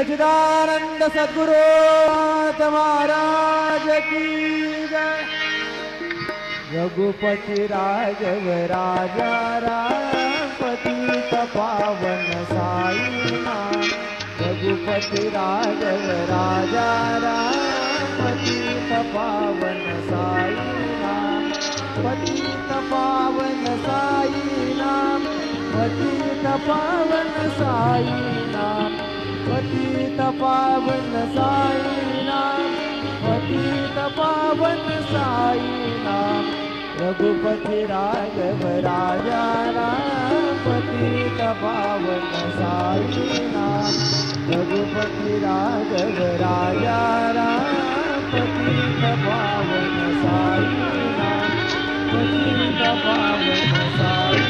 सच्चिदानंद सद्गुरु महाराज की जय। रघुपति राघव राजा राम पतित पावन साई नाम। रघुपति राघव राजा राम पतित पावन साई नाम। पतित पावन साई नाम। पतित पावन साई नाम। पतित पावन साई नाम। पतित पावन साई नाम। रघुपति राघव राजा राम पतित पावन साई नाम। रघुपति राघव राजा राम पतित पावन साई नाम। पतित पावन साई